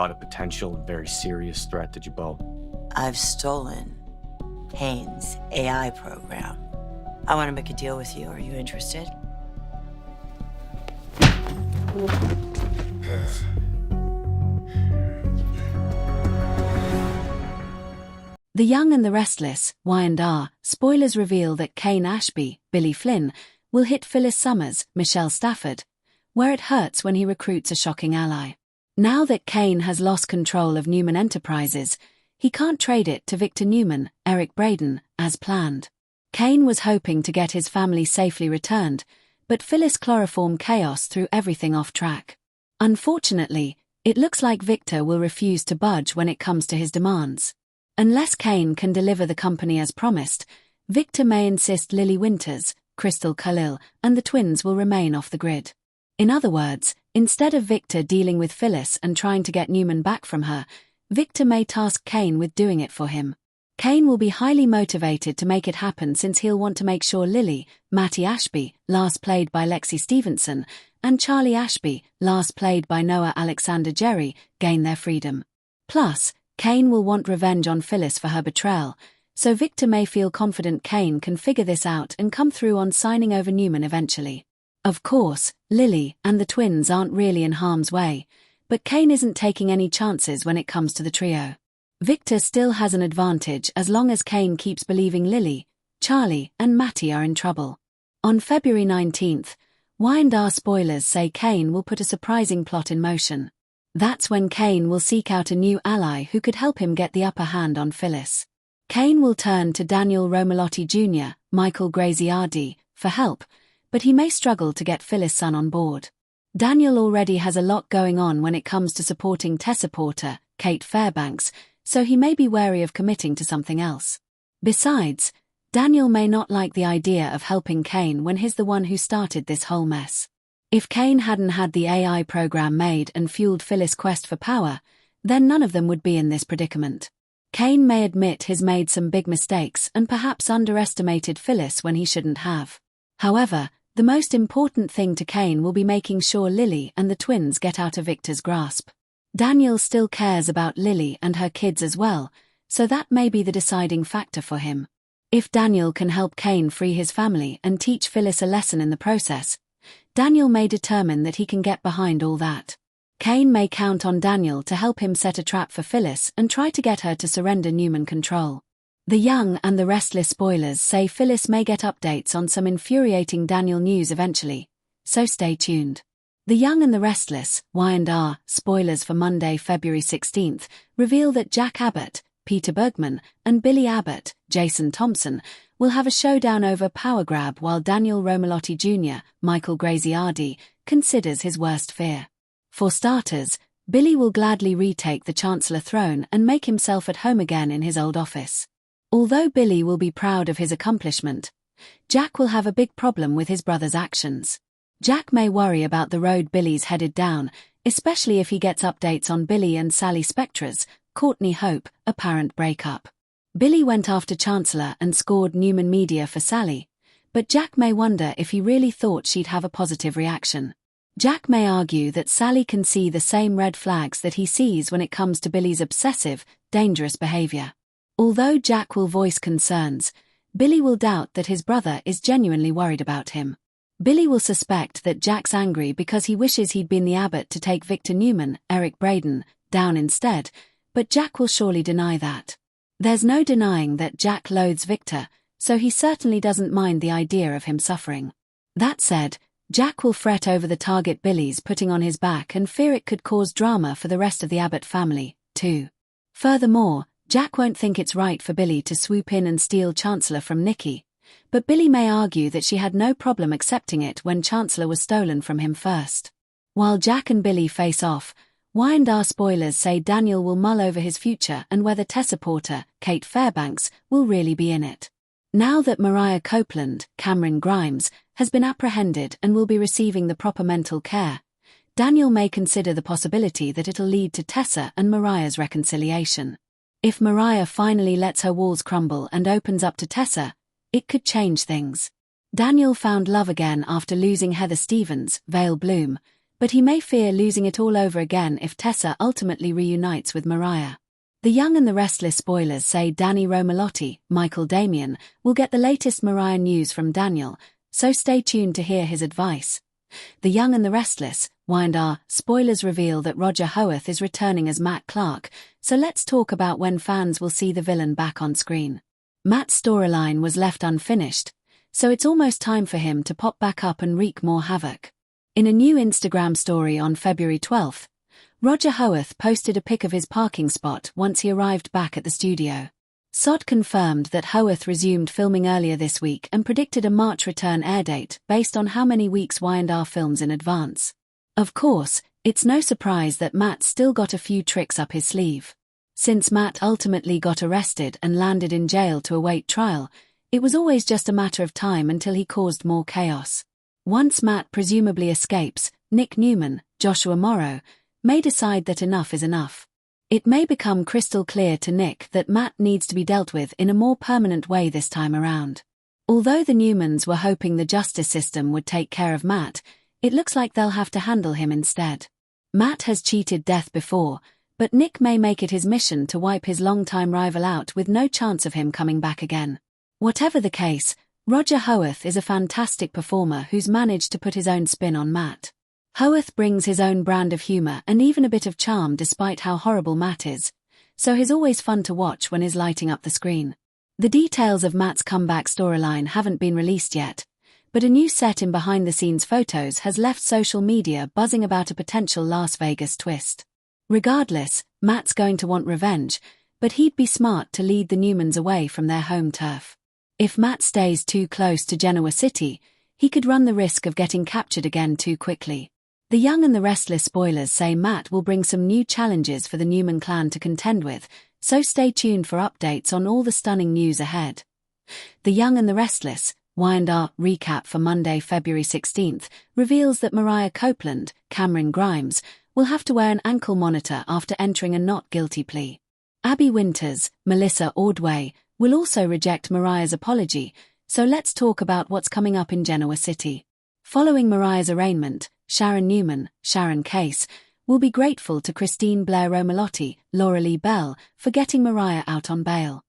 about a potential and very serious threat to Jabot. I've stolen Haynes' AI program. I want to make a deal with you. Are you interested? The Young and the Restless, Y&R, spoilers reveal that Kane Ashby, Billy Flynn, will hit Phyllis Summers, Michelle Stafford, where it hurts when he recruits a shocking ally. Now that Kane has lost control of Newman Enterprises, he can't trade it to Victor Newman, Eric Braeden, as planned. Kane was hoping to get his family safely returned, but Phyllis' chloroform chaos threw everything off track. Unfortunately, it looks like Victor will refuse to budge when it comes to his demands. Unless Kane can deliver the company as promised, Victor may insist Lily Winters, Crystal Khalil, and the twins will remain off the grid. In other words, instead of Victor dealing with Phyllis and trying to get Newman back from her, Victor may task Kane with doing it for him. Kane will be highly motivated to make it happen since he'll want to make sure Lily, Mattie Ashby, last played by Lexi Stevenson, and Charlie Ashby, last played by Noah Alexander Jerry, gain their freedom. Plus, Kane will want revenge on Phyllis for her betrayal, so Victor may feel confident Kane can figure this out and come through on signing over Newman eventually. Of course, Lily and the twins aren't really in harm's way, but Kane isn't taking any chances when it comes to the trio. Victor still has an advantage as long as Kane keeps believing Lily, Charlie, and Mattie are in trouble. On February 19th, Y&R spoilers say Kane will put a surprising plot in motion. That's when Kane will seek out a new ally who could help him get the upper hand on Phyllis. Kane will turn to Daniel Romalotti Jr., Michael Graziardi, for help, but he may struggle to get Phyllis' son on board. Daniel already has a lot going on when it comes to supporting Tessa Porter, Kate Fairbanks, so he may be wary of committing to something else. Besides, Daniel may not like the idea of helping Kane when he's the one who started this whole mess. If Kane hadn't had the AI program made and fueled Phyllis' quest for power, then none of them would be in this predicament. Kane may admit he's made some big mistakes and perhaps underestimated Phyllis when he shouldn't have. However, the most important thing to Kane will be making sure Lily and the twins get out of Victor's grasp. Daniel still cares about Lily and her kids as well, so that may be the deciding factor for him. If Daniel can help Kane free his family and teach Phyllis a lesson in the process, Daniel may determine that he can get behind all that. Kane may count on Daniel to help him set a trap for Phyllis and try to get her to surrender Newman control. The Young and the Restless spoilers say Phyllis may get updates on some infuriating Daniel news eventually, so stay tuned. The Young and the Restless, Y&R, spoilers for Monday, February 16th, reveal that Jack Abbott, Peter Bergman, and Billy Abbott, Jason Thompson, will have a showdown over power grab while Daniel Romalotti Jr., Michael Graziardi, considers his worst fear. For starters, Billy will gladly retake the Chancellor throne and make himself at home again in his old office. Although Billy will be proud of his accomplishment, Jack will have a big problem with his brother's actions. Jack may worry about the road Billy's headed down, especially if he gets updates on Billy and Sally Spectra's, Courtney Hope, apparent breakup. Billy went after Chancellor and scored Newman Media for Sally, but Jack may wonder if he really thought she'd have a positive reaction. Jack may argue that Sally can see the same red flags that he sees when it comes to Billy's obsessive, dangerous behavior. Although Jack will voice concerns, Billy will doubt that his brother is genuinely worried about him. Billy will suspect that Jack's angry because he wishes he'd been the Abbott to take Victor Newman, Eric Braeden, down instead, but Jack will surely deny that. There's no denying that Jack loathes Victor, so he certainly doesn't mind the idea of him suffering. That said, Jack will fret over the target Billy's putting on his back and fear it could cause drama for the rest of the Abbott family, too. Furthermore, Jack won't think it's right for Billy to swoop in and steal Chancellor from Nikki, but Billy may argue that she had no problem accepting it when Chancellor was stolen from him first. While Jack and Billy face off, Y&R spoilers say Daniel will mull over his future and whether Tessa Porter, Kate Fairbanks, will really be in it. Now that Mariah Copeland, Cameron Grimes, has been apprehended and will be receiving the proper mental care, Daniel may consider the possibility that it'll lead to Tessa and Mariah's reconciliation. If Mariah finally lets her walls crumble and opens up to Tessa, it could change things. Daniel found love again after losing Heather Stevens, Vale Bloom, but he may fear losing it all over again if Tessa ultimately reunites with Mariah. The Young and the Restless spoilers say Danny Romalotti, Michael Damian, will get the latest Mariah news from Daniel, so stay tuned to hear his advice. The Young and the Restless, Y&R, spoilers reveal that Roger Howarth is returning as Matt Clark, so let's talk about when fans will see the villain back on screen. Matt's storyline was left unfinished, so it's almost time for him to pop back up and wreak more havoc. In a new Instagram story on February 12th, Roger Howarth posted a pic of his parking spot once he arrived back at the studio. Sod confirmed that Howarth resumed filming earlier this week and predicted a March return airdate based on how many weeks Y&R films in advance. Of course, it's no surprise that Matt still got a few tricks up his sleeve. Since Matt ultimately got arrested and landed in jail to await trial, it was always just a matter of time until he caused more chaos. Once Matt presumably escapes, Nick Newman, Joshua Morrow, may decide that enough is enough. It may become crystal clear to Nick that Matt needs to be dealt with in a more permanent way this time around. Although the Newmans were hoping the justice system would take care of Matt, it looks like they'll have to handle him instead. Matt has cheated death before, but Nick may make it his mission to wipe his longtime rival out with no chance of him coming back again. Whatever the case, Roger Howarth is a fantastic performer who's managed to put his own spin on Matt. Howarth brings his own brand of humor and even a bit of charm despite how horrible Matt is, so he's always fun to watch when he's lighting up the screen. The details of Matt's comeback storyline haven't been released yet, but a new set in behind-the-scenes photos has left social media buzzing about a potential Las Vegas twist. Regardless, Matt's going to want revenge, but he'd be smart to lead the Newmans away from their home turf. If Matt stays too close to Genoa City, he could run the risk of getting captured again too quickly. The Young and the Restless spoilers say Matt will bring some new challenges for the Newman clan to contend with, so stay tuned for updates on all the stunning news ahead. The Young and the Restless, Y&R recap for Monday, February 16th, reveals that Mariah Copeland, Cameron Grimes, will have to wear an ankle monitor after entering a not guilty plea. Abby Winters, Melissa Ordway, will also reject Mariah's apology, so let's talk about what's coming up in Genoa City. Following Mariah's arraignment, Sharon Newman, Sharon Case, will be grateful to Christine Blair Romalotti, Laura Lee Bell, for getting Mariah out on bail.